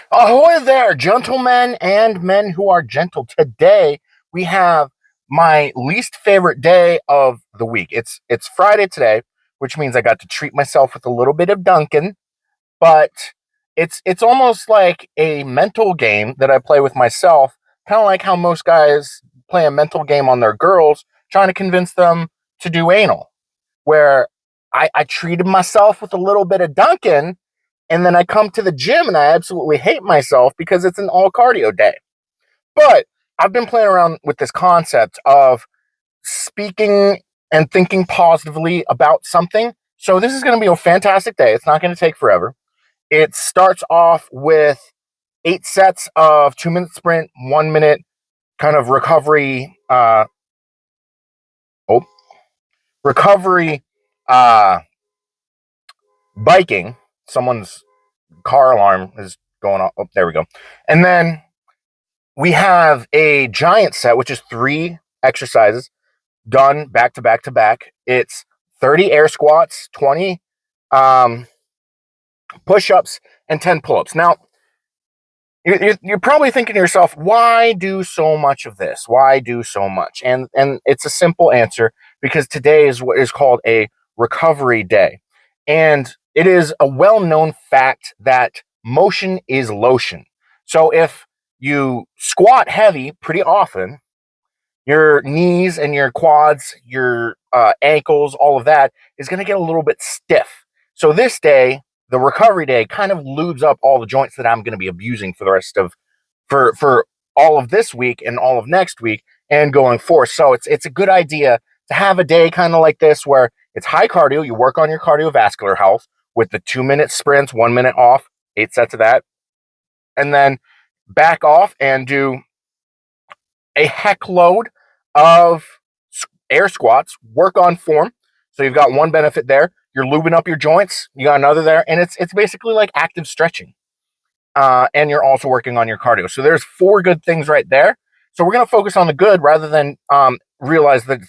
Ahoy there, gentlemen and men who are gentle. Today we have my least favorite day of the week. It's Friday today, which means I got to treat myself with a little bit of Dunkin', but it's almost like a mental game that I play with myself, kind of like how most guys play a mental game on their girls, trying to convince them to do anal, where I treated myself with a little bit of Dunkin'. And then I come to the gym and I absolutely hate myself because it's an all cardio day. But I've been playing around with this concept of speaking and thinking positively about something. So this is going to be a fantastic day. It's not going to take forever. It starts off with 8 sets of 2 minute sprint, 1 minute kind of recovery, oh, recovery, uh, biking. Someone's car alarm is going off. Oh, there we go. And then we have a giant set, which is 3 exercises done back to back to back. It's 30 air squats, 20 push ups, and 10 pull ups. Now, you're probably thinking to yourself, why do so much of this? Why do so much? And it's a simple answer, because today is what is called a recovery day. And it is a well-known fact that motion is lotion. So if you squat heavy pretty often, your knees and your quads, your ankles, all of that is going to get a little bit stiff. So this day, the recovery day, kind of lubes up all the joints that I'm going to be abusing for the rest of for all of this week and all of next week and going forth. So it's a good idea to have a day kind of like this where it's high cardio. You work on your cardiovascular health with the 2 minute sprints, 1 minute off, 8 sets of that, and then back off and do a heck load of air squats, work on form. So you've got one benefit there. You're lubing up your joints. You got another there. And it's basically like active stretching. And you're also working on your cardio. So there's 4 good things right there. So we're going to focus on the good rather than realize that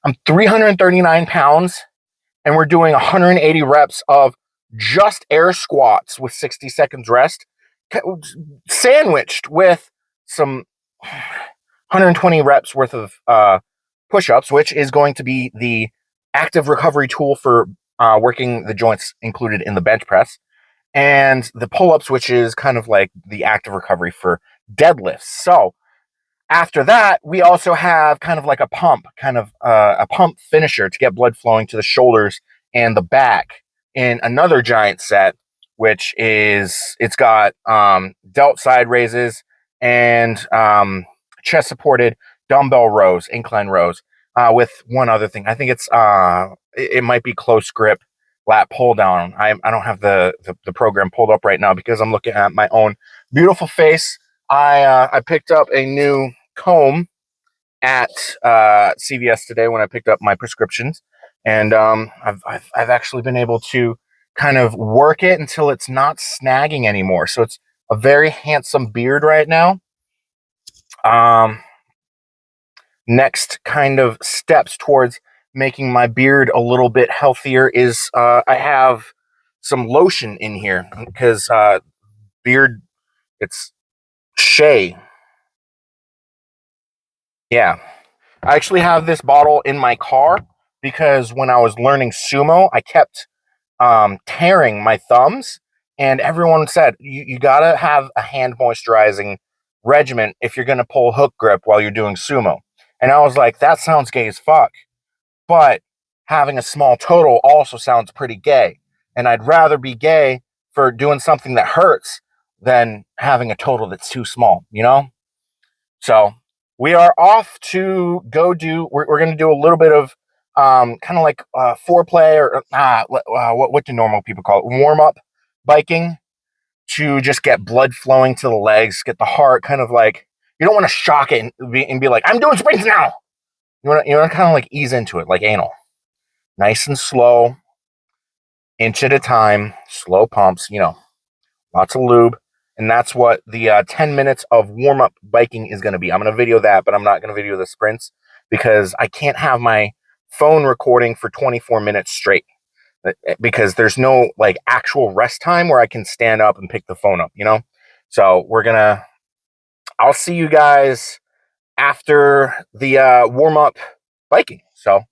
I'm 339 pounds and we're doing 180 reps of just air squats with 60 seconds rest, sandwiched with some 120 reps worth of push-ups, which is going to be the active recovery tool for working the joints included in the bench press, and the pull-ups, which is kind of like the active recovery for deadlifts. So after that, we also have kind of like a pump finisher to get blood flowing to the shoulders and the back in another giant set, which is it's got delt side raises and chest supported dumbbell rows, incline rows, with one other thing. I think it might be close grip lat pull down. I don't have the program pulled up right now because I'm looking at my own beautiful face. I picked up a new comb at CVS today when I picked up my prescriptions, and I've actually been able to kind of work it until it's not snagging anymore. So it's a very handsome beard right now. Next kind of steps towards making my beard a little bit healthier is I have some lotion in here because beard, it's Shea. Yeah. I actually have this bottle in my car because when I was learning sumo, I kept tearing my thumbs, and everyone said you gotta have a hand moisturizing regimen if you're gonna pull hook grip while you're doing sumo. And I was like, that sounds gay as fuck. But having a small total also sounds pretty gay. And I'd rather be gay for doing something that hurts than having a total that's too small, you know? So we are off to go we're going to do a little bit of kind of like foreplay or what do normal people call it? Warm up biking to just get blood flowing to the legs, get the heart kind of like, you don't want to shock it and be like, I'm doing sprints now. You want to kind of like ease into it like anal. Nice and slow, inch at a time, slow pumps, lots of lube. And that's what the 10 minutes of warm-up biking is going to be. I'm going to video that, but I'm not going to video the sprints because I can't have my phone recording for 24 minutes straight. because there's no like actual rest time where I can stand up and pick the phone up, you know? So I'll see you guys after the warm up biking. So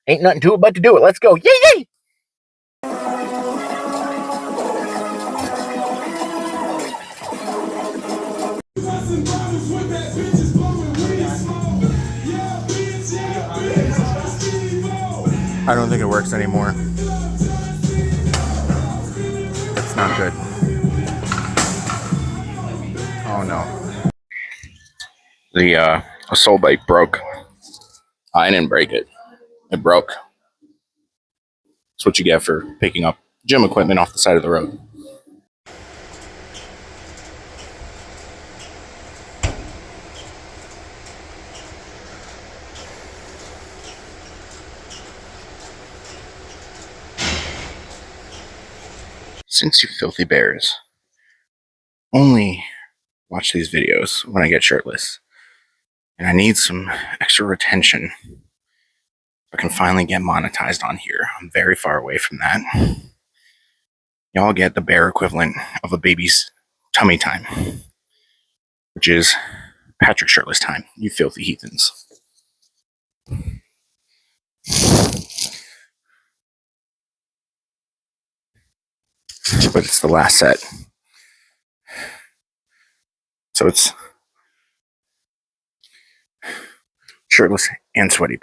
ain't nothing to it but to do it. Let's go. Yay, yay! I don't think it works anymore. That's not good. Oh no. The assault bike broke. I didn't break it. It broke. That's what you get for picking up gym equipment off the side of the road. Since you filthy bears only watch these videos when I get shirtless, and I need some extra retention, I can finally get monetized on here. I'm very far away from that. Y'all get the bear equivalent of a baby's tummy time, which is Patrick shirtless time, you filthy heathens. But it's the last set. So it's shirtless and sweaty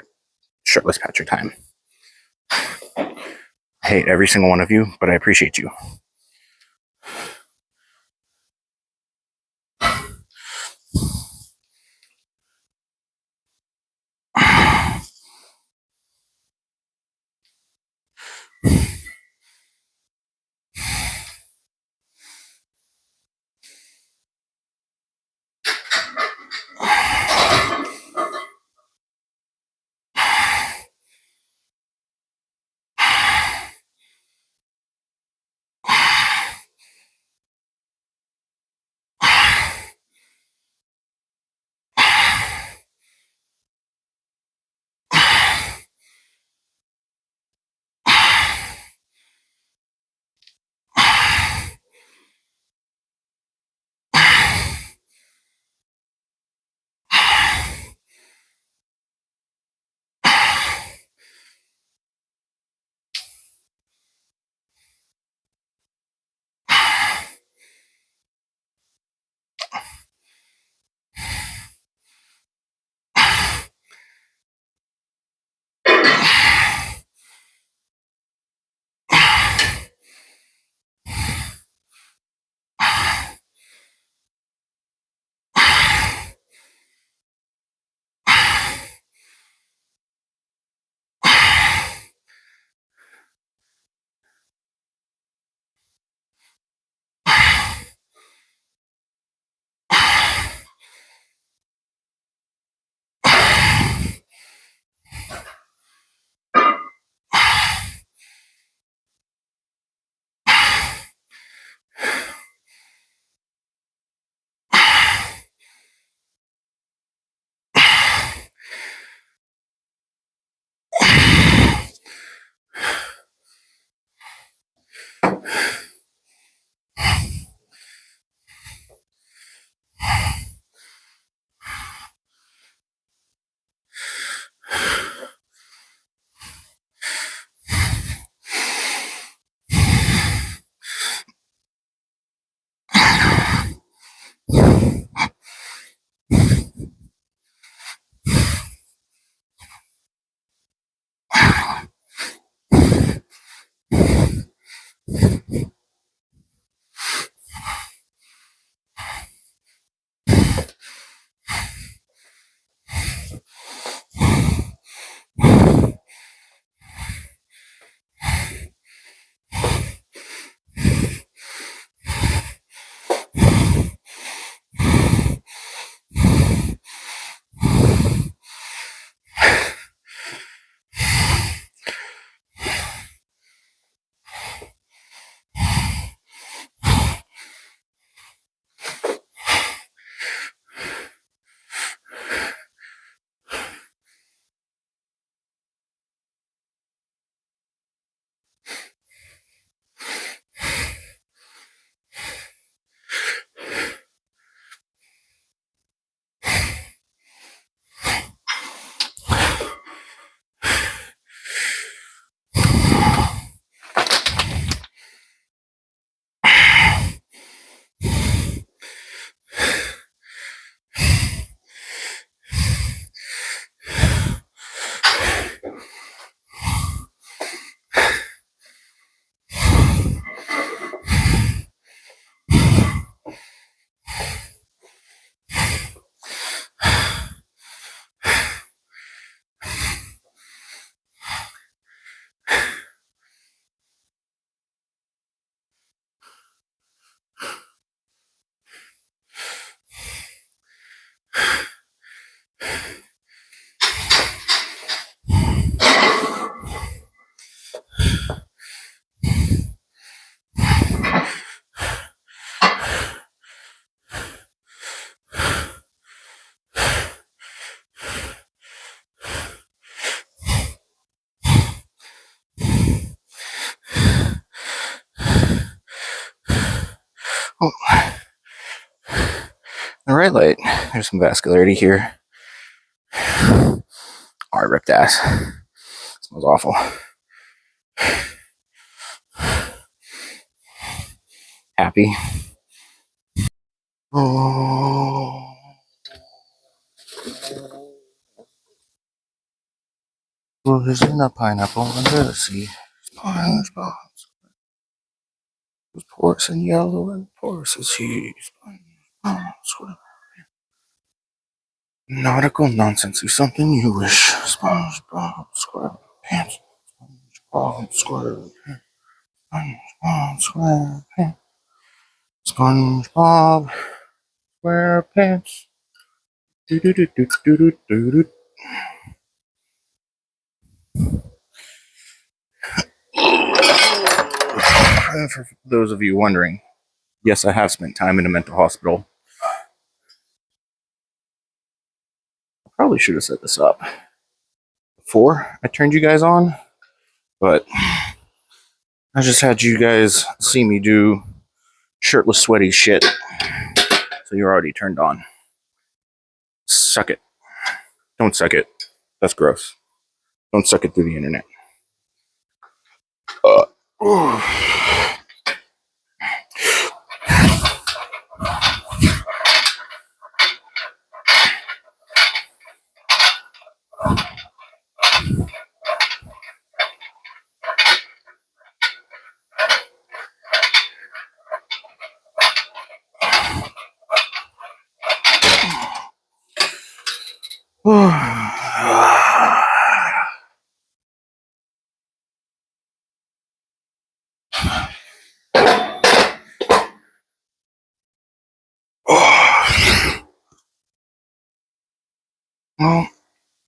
shirtless Patrick time. I hate every single one of you, but I appreciate you. All right, light. There's some vascularity here. Oh, I ripped ass. It smells awful. Happy. Oh. Was in a pineapple under the sea. SpongeBob. Was porous and yellow and porous as he. Nautical nonsense is something you wish. SpongeBob SquarePants. SpongeBob SquarePants. SpongeBob SquarePants. SpongeBob SquarePants. Do do do do do do do do. For those of you wondering, yes, I have spent time in a mental hospital. I probably should have set this up before I turned you guys on, but I just had you guys see me do shirtless, sweaty shit, so you're already turned on. Suck it. Don't suck it. That's gross. Don't suck it through the internet. Well,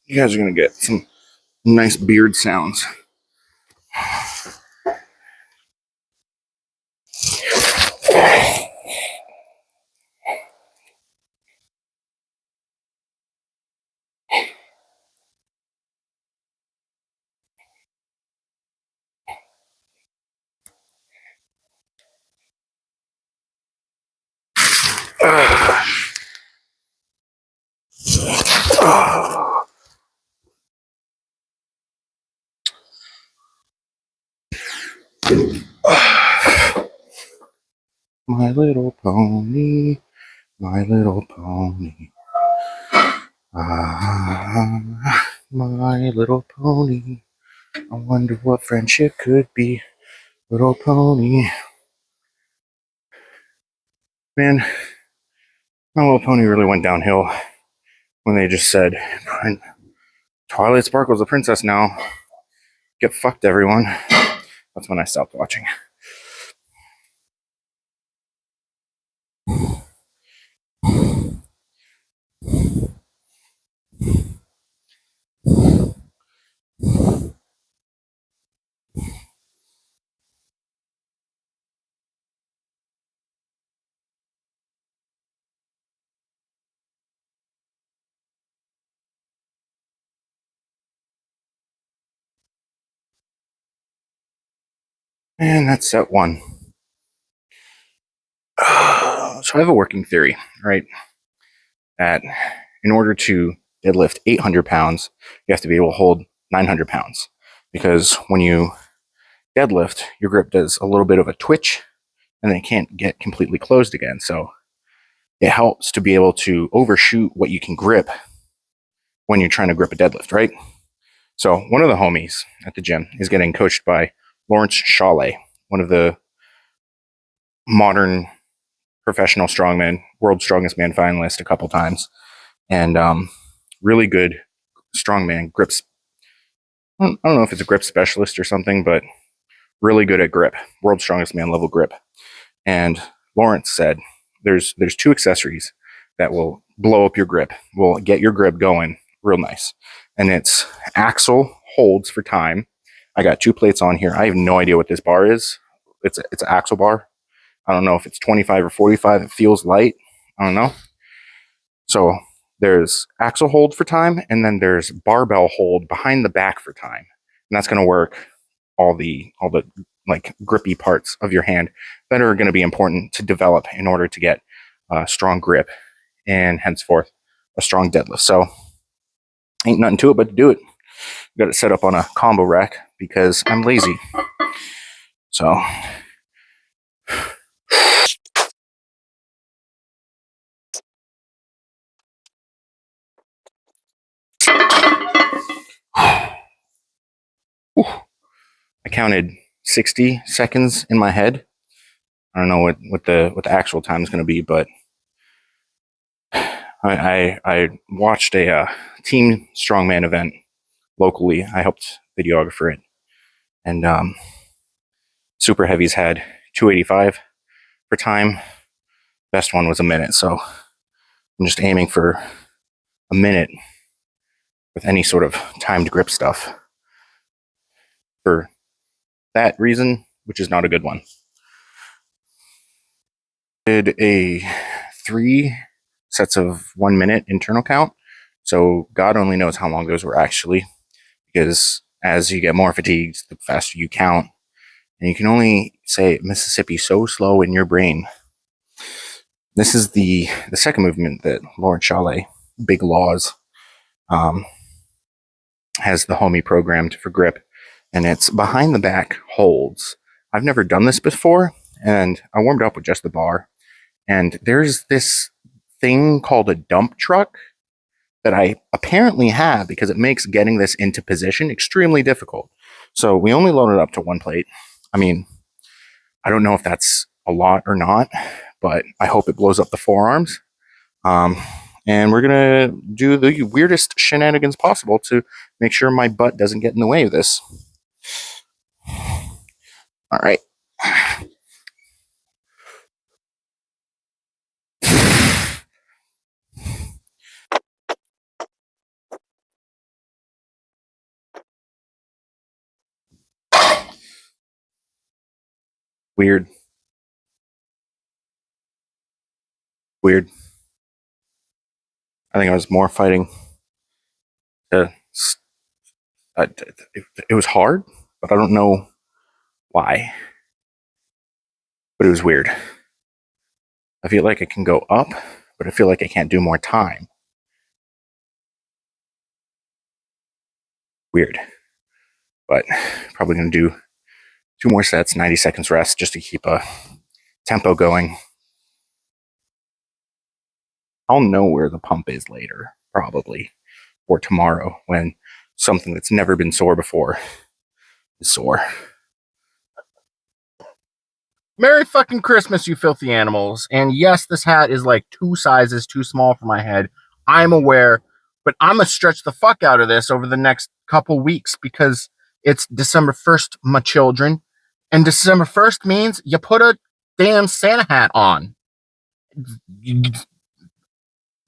you guys are going to get some nice beard sounds. My little pony, my little pony. My little pony. I wonder what friendship could be. Little pony. Man, my little pony really went downhill when they just said, Twilight Sparkle's a princess now. Get fucked, everyone. That's when I stopped watching. And that's set one. So I have a working theory, right? That in order to deadlift 800 pounds, you have to be able to hold 900 pounds. Because when you deadlift, your grip does a little bit of a twitch and then it can't get completely closed again. So it helps to be able to overshoot what you can grip when you're trying to grip a deadlift, right? So one of the homies at the gym is getting coached by Lawrence Shaw, one of the modern professional strongmen, world's strongest man finalist a couple times, and really good strongman grips. I don't know if it's a grip specialist or something, but really good at grip, world's strongest man level grip. And Lawrence said there's two accessories that will blow up your grip, will get your grip going real nice. And it's axle holds for time. I got 2 plates on here. I have no idea what this bar is. It's an axle bar. I don't know if it's 25 or 45. It feels light. I don't know. So there's axle hold for time, and then there's barbell hold behind the back for time. And that's going to work all the like grippy parts of your hand that are going to be important to develop in order to get strong grip and henceforth a strong deadlift. So ain't nothing to it but to do it. Got it set up on a combo rack because I'm lazy. So I counted 60 seconds in my head. I don't know what the actual time is going to be, but I watched a team strongman event locally. I helped videographer it, and super heavies had 285 for time. Best one was a minute, so I'm just aiming for a minute with any sort of timed grip stuff for that reason, which is not a good one. Did a 3 sets of 1 minute internal count, so God only knows how long those were actually, because as you get more fatigued, the faster you count, and you can only say Mississippi so slow in your brain. This is the second movement that Lauren Chalet, Big Laws, has the homie programmed for grip, and it's behind the back holds. I've never done this before, and I warmed up with just the bar, and there's this thing called a dump truck that I apparently have because it makes getting this into position extremely difficult. So we only loaded up to 1 plate. I mean, I don't know if that's a lot or not, but I hope it blows up the forearms. And we're going to do the weirdest shenanigans possible to make sure my butt doesn't get in the way of this. All right. Weird. I think I was more fighting to. It was hard, but I don't know why. But it was weird. I feel like I can go up, but I feel like I can't do more time. Weird. But probably going to do 2 more sets, 90 seconds rest, just to keep a tempo going. I'll know where the pump is later, probably, or tomorrow, when something that's never been sore before is sore. Merry fucking Christmas, you filthy animals. And yes, this hat is like 2 sizes too small for my head. I'm aware, but I'm going to stretch the fuck out of this over the next couple weeks because it's December 1st, my children. And December 1st means you put a damn Santa hat on.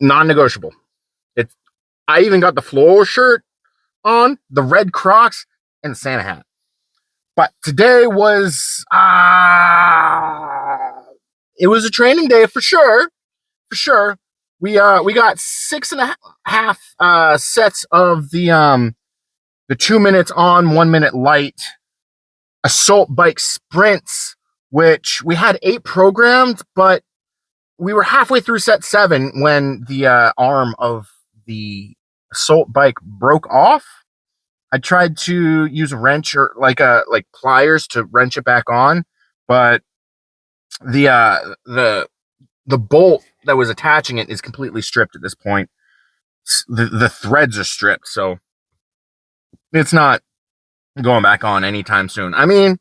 Non-negotiable. I even got the floral shirt on, the red Crocs, and the Santa hat. But today was it was a training day for sure. For sure. We got 6.5 sets of the 2 minutes on, 1 minute light assault bike sprints, which we had 8 programmed, but we were halfway through set 7 when the arm of the assault bike broke off. I tried to use a wrench or like pliers to wrench it back on, but the bolt that was attaching it is completely stripped at this point. The threads are stripped, so it's not going back on anytime soon. I mean,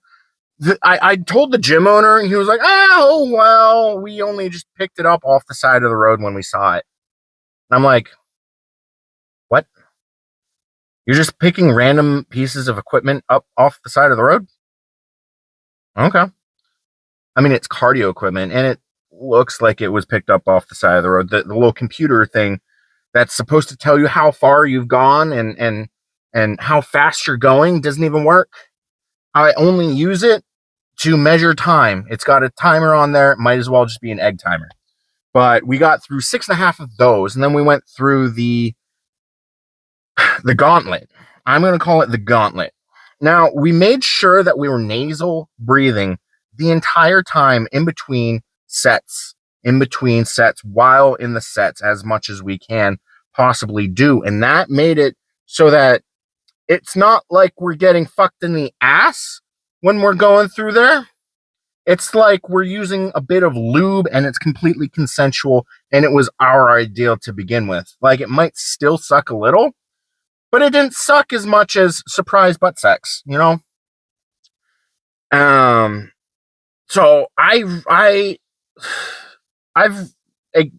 I told the gym owner, and he was like, "Oh well, we only just picked it up off the side of the road when we saw it." And I'm like, "What? You're just picking random pieces of equipment up off the side of the road?" Okay. I mean, it's cardio equipment, and it looks like it was picked up off the side of the road. The little computer thing that's supposed to tell you how far you've gone and how fast you're going doesn't even work. I only use it to measure time. It's got a timer on there. It might as well just be an egg timer. But we got through 6.5 of those, and then we went through the gauntlet. I'm going to call it the gauntlet. Now, we made sure that we were nasal breathing the entire time in between sets in between sets while in the sets as much as we can possibly do. And that made it so that it's not like we're getting fucked in the ass when we're going through there. It's like we're using a bit of lube and it's completely consensual, and it was our ideal to begin with. Like, it might still suck a little, but it didn't suck as much as surprise butt sex, you know? So I've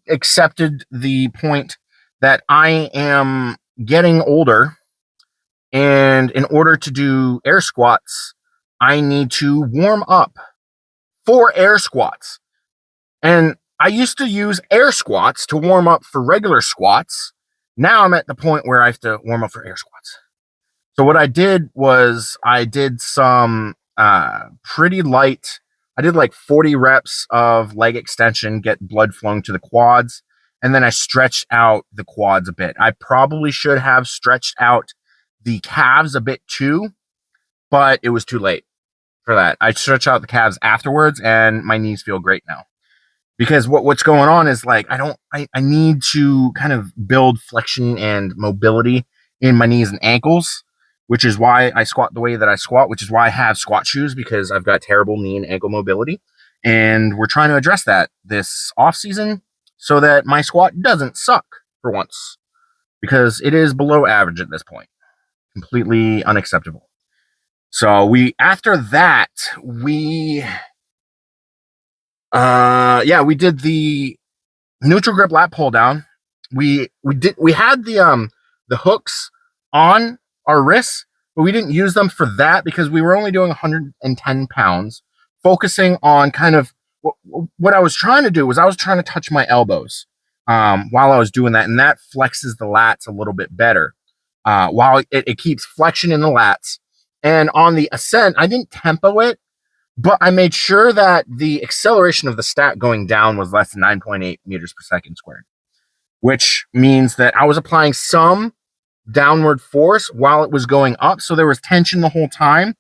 accepted the point that I am getting older, and in order to do air squats, I need to warm up for air squats. And I used to use air squats to warm up for regular squats. Now I'm at the point where I have to warm up for air squats. So what I did was I did some pretty light. I did like 40 reps of leg extension, get blood flowing to the quads, and then I stretched out the quads a bit. I probably should have stretched out the calves a bit too, but it was too late for that. I stretched out the calves afterwards, and my knees feel great now. Because what's going on is, like, I need to kind of build flexion and mobility in my knees and ankles, which is why I squat the way that I squat, which is why I have squat shoes, because I've got terrible knee and ankle mobility. And we're trying to address that this off season so that my squat doesn't suck for once, because it is below average at this point. Completely unacceptable. So after that, we did the neutral grip lat pull down. We had the hooks on our wrists, but we didn't use them for that because we were only doing 110 pounds, focusing on kind of what I was trying to do was I was trying to touch my elbows while I was doing that, and that flexes the lats a little bit better. While it keeps flexion in the lats. And on the ascent, I didn't tempo it, but I made sure that the acceleration of the stat going down was less than 9.8 meters per second squared, which means that I was applying some downward force while it was going up. So there was tension the whole time.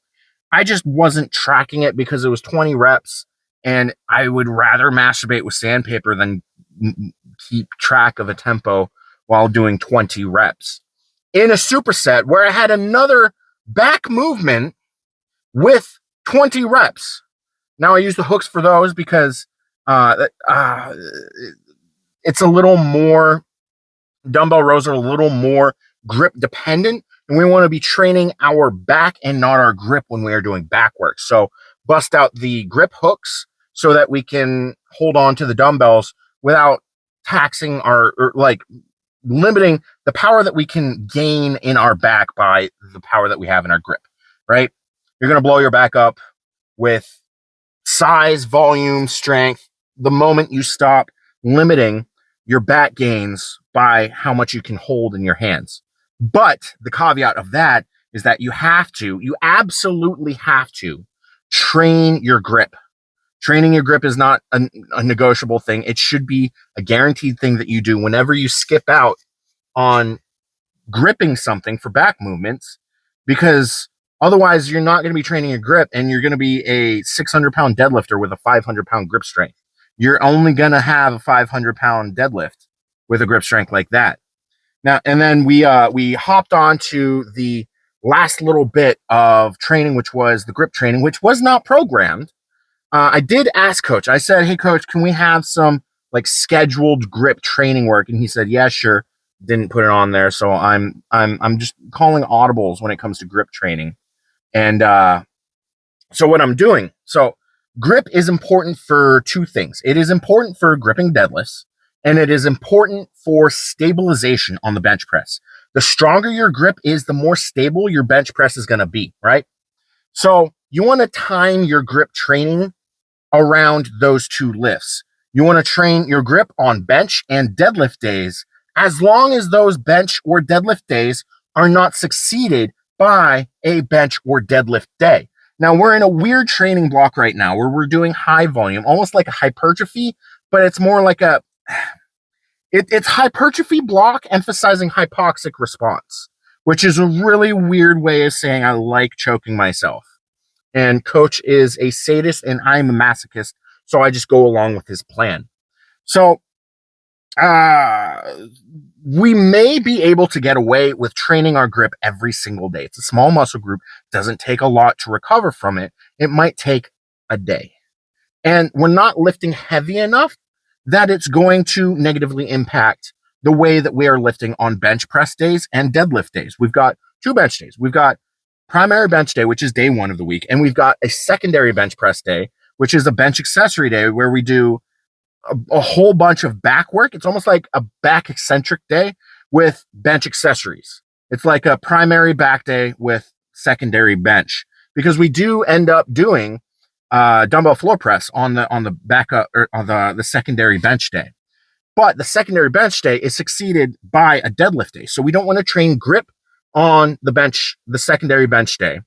I just wasn't tracking it because it was 20 reps, and I would rather masturbate with sandpaper than keep track of a tempo while doing 20 reps. In a superset where I had another back movement with 20 reps. Now I use the hooks for those because it's a little more, dumbbell rows are a little more grip dependent, and we want to be training our back and not our grip when we are doing back work. So bust out the grip hooks so that we can hold on to the dumbbells without taxing limiting the power that we can gain in our back by the power that we have in our grip, right? You're going to blow your back up with size, volume, strength the moment you stop limiting your back gains by how much you can hold in your hands. But the caveat of that is that you absolutely have to train your grip. Training your grip is not a negotiable thing. It should be a guaranteed thing that you do whenever you skip out on gripping something for back movements, because otherwise you're not going to be training your grip, and you're going to be a 600-pound deadlifter with a 500-pound grip strength. You're only going to have a 500-pound deadlift with a grip strength like that. Now, and then we hopped on to the last little bit of training, which was the grip training, which was not programmed. I did ask Coach. I said, "Hey, Coach, can we have some like scheduled grip training work?" And he said, "Yeah, sure." Didn't put it on there, so I'm just calling audibles when it comes to grip training. And so what I'm doing, so grip is important for two things. It is important for gripping deadlifts, and it is important for stabilization on the bench press. The stronger your grip is, the more stable your bench press is going to be, right? So you want to time your grip training around those two lifts. You want to train your grip on bench and deadlift days, as long as those bench or deadlift days are not succeeded by a bench or deadlift day. Now, we're in a weird training block right now where we're doing high volume, almost like a hypertrophy, but it's more like it's hypertrophy block emphasizing hypoxic response, which is a really weird way of saying I like choking myself. And Coach is a sadist and I'm a masochist, so I just go along with his plan. So, uh, we may be able to get away with training our grip every single day. It's a small muscle group, doesn't take a lot to recover from it. It might take a day. And we're not lifting heavy enough that it's going to negatively impact the way that we are lifting on bench press days and deadlift days. We've got two bench days. We've got primary bench day, which is day one of the week, and we've got a secondary bench press day, which is a bench accessory day where we do a whole bunch of back work. It's almost like a back eccentric day with bench accessories. It's like a primary back day with secondary bench, because we do end up doing dumbbell floor press on the backup or on the secondary bench day. But the secondary bench day is succeeded by a deadlift day. So we don't want to train grip on the bench, the secondary bench day,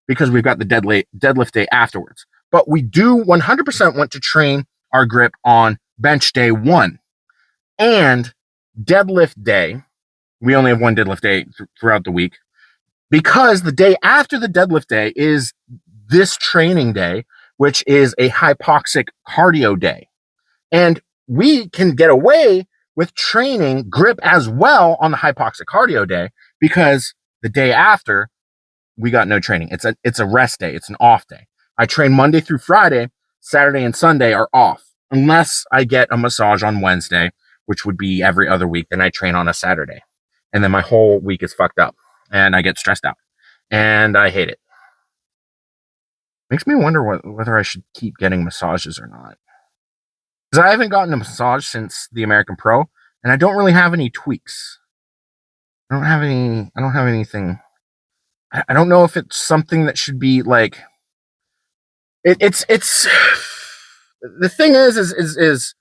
because we've got the deadlift day afterwards. But we do 100% want to train our grip on bench day one and deadlift day. We only have one deadlift day throughout the week, because the day after the deadlift day is this training day, which is a hypoxic cardio day. And we can get away with training grip as well on the hypoxic cardio day, because the day after we got no training. It's a rest day. It's an off day. I train Monday through Friday. Saturday and Sunday are off, unless I get a massage on Wednesday, which would be every other week. Then I train on a Saturday, and then my whole week is fucked up and I get stressed out and I hate it. Makes me wonder whether I should keep getting massages or not. Because I haven't gotten a massage since the American Pro, and I don't really have any tweaks. I don't have anything. I don't know if it's something that should be like. It's the thing is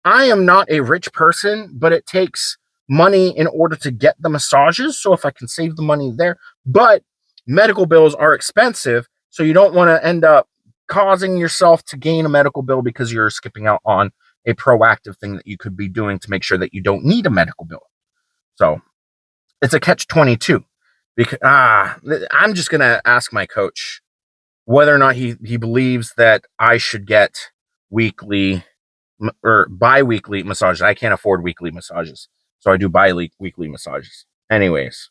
I am not a rich person, but it takes money in order to get the massages. So if I can save the money there, but medical bills are expensive, so you don't want to end up causing yourself to gain a medical bill because you're skipping out on a proactive thing that you could be doing to make sure that you don't need a medical bill. So it's a catch-22. Because I'm just gonna ask my coach whether or not he believes that I should get weekly or bi-weekly massages. I can't afford weekly massages, so I do bi-weekly massages. Anyways,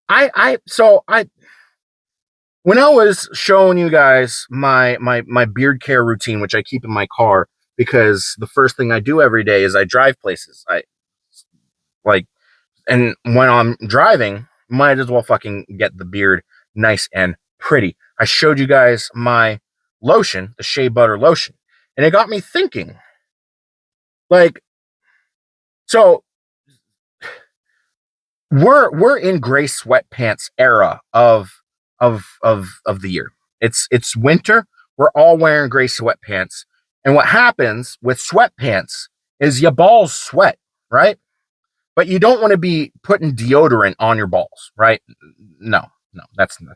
I when I was showing you guys my beard care routine, which I keep in my car, because the first thing I do every day is I drive places. And when I'm driving, might as well fucking get the beard nice and pretty. I showed you guys my lotion, the shea butter lotion, and it got me thinking. Like, so we're in gray sweatpants era of the year. It's winter. We're all wearing gray sweatpants. And what happens with sweatpants is your balls sweat, right? But you don't want to be putting deodorant on your balls, right? No, that's not.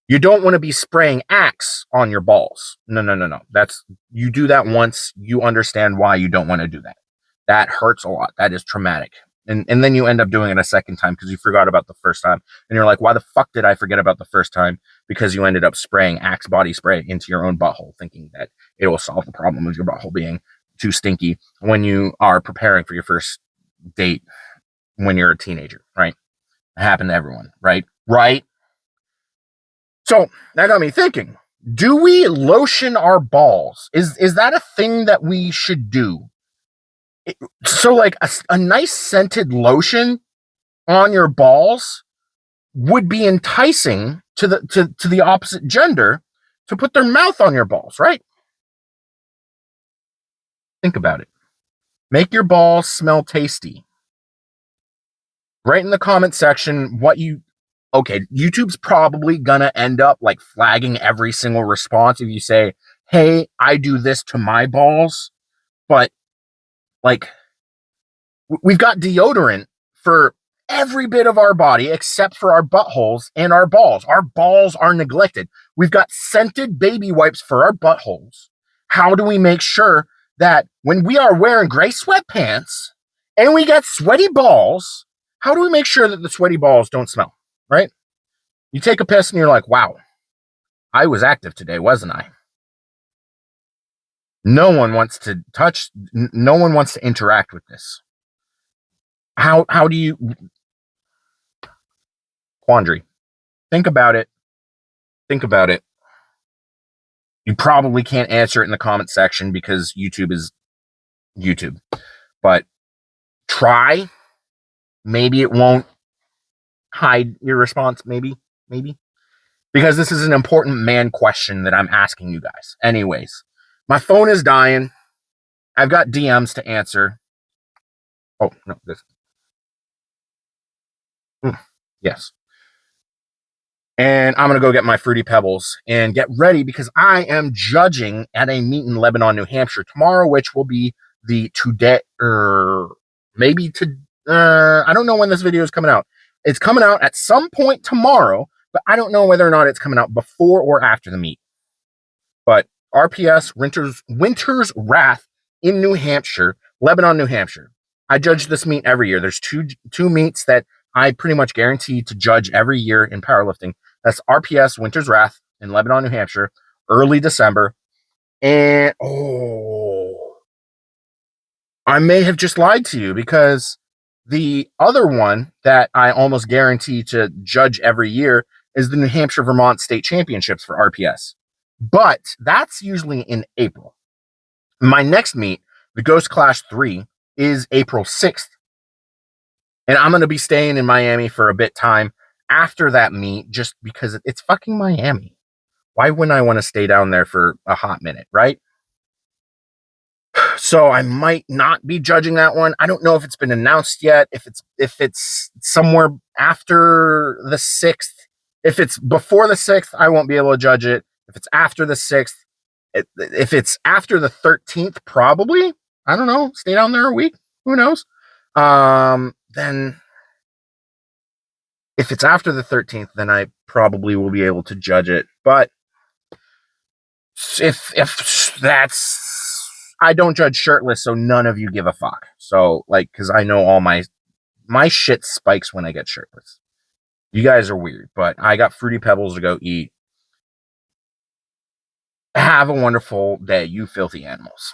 You don't want to be spraying Axe on your balls. No. You do that once, you understand why you don't want to do that. That hurts a lot. That is traumatic. And then you end up doing it a second time because you forgot about the first time. And you're like, why the fuck did I forget about the first time? Because you ended up spraying Axe body spray into your own butthole, thinking that it will solve the problem of your butthole being too stinky when you are preparing for your first date when you're a teenager, right? It happened to everyone, right? Right? So that got me thinking, do we lotion our balls? Is that a thing that we should do? So like a nice scented lotion on your balls would be enticing to the opposite gender to put their mouth on your balls, right? Think about it. Make your balls smell tasty. Write in the comment section what you... Okay, YouTube's probably gonna end up like flagging every single response if you say, hey, I do this to my balls. But like, we've got deodorant for every bit of our body except for our buttholes and our balls. Our balls are neglected. We've got scented baby wipes for our buttholes. How do we make sure that when we are wearing gray sweatpants and we get sweaty balls, how do we make sure that the sweaty balls don't smell, right? You take a piss and you're like, wow, I was active today, wasn't I? No one wants to touch. No one wants to interact with this. How do you quandary? Think about it. Think about it. You probably can't answer it in the comment section because YouTube is YouTube. But try. Maybe it won't hide your response. Maybe. Because this is an important man question that I'm asking you guys. Anyways, my phone is dying. I've got DMs to answer. Oh, no, this. Yes. And I'm going to go get my Fruity Pebbles and get ready because I am judging at a meet in Lebanon, New Hampshire tomorrow, which will be the today, or maybe to, I don't know when this video is coming out. It's coming out at some point tomorrow, but I don't know whether or not it's coming out before or after the meet. But RPS Winter's Wrath in New Hampshire, Lebanon, New Hampshire. I judge this meet every year. There's two meets that I pretty much guarantee to judge every year in powerlifting. That's RPS Winter's Wrath in Lebanon, New Hampshire, early December. And I may have just lied to you because the other one that I almost guarantee to judge every year is the New Hampshire Vermont State Championships for RPS. But that's usually in April. My next meet, the Ghost Clash 3, is April 6th. And I'm going to be staying in Miami for a bit time after that meet just because it's fucking Miami. Why wouldn't I want to stay down there for a hot minute, right? So I might not be judging that one. I don't know if it's been announced yet, if it's somewhere after the 6th. If it's before the 6th, I won't be able to judge it. If it's after the 6th, if it's after the 13th, probably. I don't know. Stay down there a week. Who knows? Then if it's after the 13th, then I probably will be able to judge it. But if that's, I don't judge shirtless, so none of you give a fuck. So like, because I know all my shit spikes when I get shirtless. You guys are weird, but I got Fruity Pebbles to go eat. Have a wonderful day, you filthy animals.